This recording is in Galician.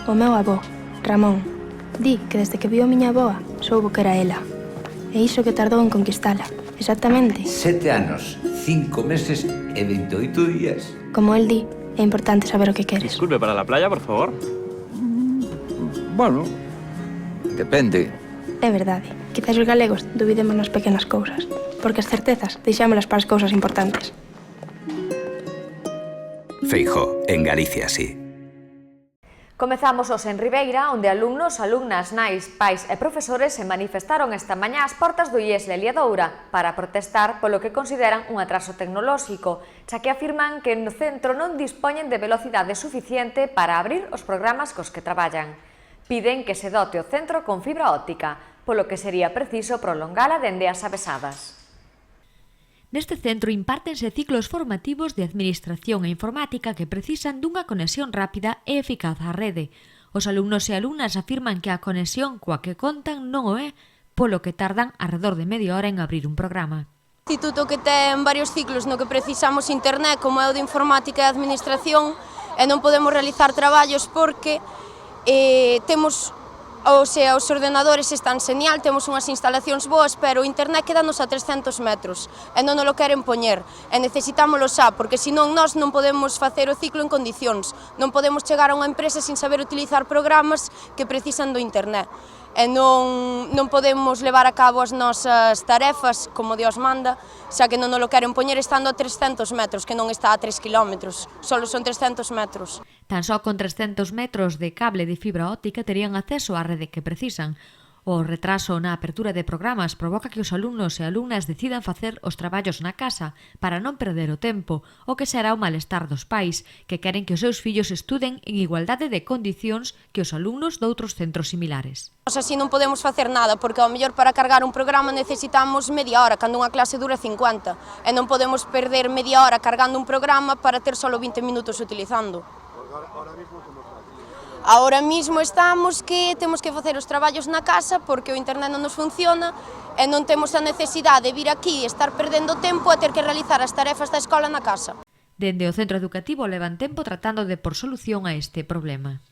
O meu avó, Ramón, di que desde que viu a miña avoa soubo que era ela. E iso que tardou en conquistala, exactamente. 7 anos, 5 meses e 28 días. Como el di, é importante saber o que queres. Disculpe, ¿para la playa, por favor? Bueno, depende. É verdade, quizás os galegos duvidemos nas pequenas cousas, porque as certezas deixámolas para as cousas importantes. Feijóo, en Galicia sí. Comezamos os en Ribeira, onde alumnos, alumnas, nais, pais e profesores se manifestaron esta mañá ás portas do IES Leliadoura para protestar polo que consideran un atraso tecnolóxico, xa que afirman que no centro non dispoñen de velocidade suficiente para abrir os programas cos que traballan. Piden que se dote o centro con fibra óptica, polo que sería preciso prolongala dende as Avesadas. Neste centro impártense ciclos formativos de Administración e Informática que precisan dunha conexión rápida e eficaz á rede. Os alumnos e alumnas afirman que a conexión coa que contan non o é, polo que tardan alrededor de media hora en abrir un programa. Instituto que ten varios ciclos no que precisamos internet, como é o de Informática e Administración, e non podemos realizar traballos porque temos... os ordenadores están señal, temos unhas instalacións boas, pero o internet quedanos a 300 metros e non nos lo queren poñer e necesitámoslo xa, porque senón nós non podemos facer o ciclo en condicións, non podemos chegar a unha empresa sin saber utilizar programas que precisan do internet e non podemos levar a cabo as nosas tarefas como Dios manda, xa que non nos lo queren poñer estando a 300 metros, que non está a 3 kilómetros, só son 300 metros. Tan só con 300 metros de cable de fibra óptica terían acceso á rede que precisan. O retraso na apertura de programas provoca que os alumnos e alumnas decidan facer os traballos na casa para non perder o tempo, o que será o malestar dos pais, que queren que os seus fillos estuden en igualdade de condicións que os alumnos doutros centros similares. Nós así non podemos facer nada, porque ao mellor para cargar un programa necesitamos media hora, cando unha clase dura 50, e non podemos perder media hora cargando un programa para ter só 20 minutos utilizando. Ahora mismo estamos que temos que facer os traballos na casa porque o internet non nos funciona e non temos a necesidade de vir aquí e estar perdendo tempo a ter que realizar as tarefas da escola na casa. Dende o centro educativo levan tempo tratando de por solución a este problema.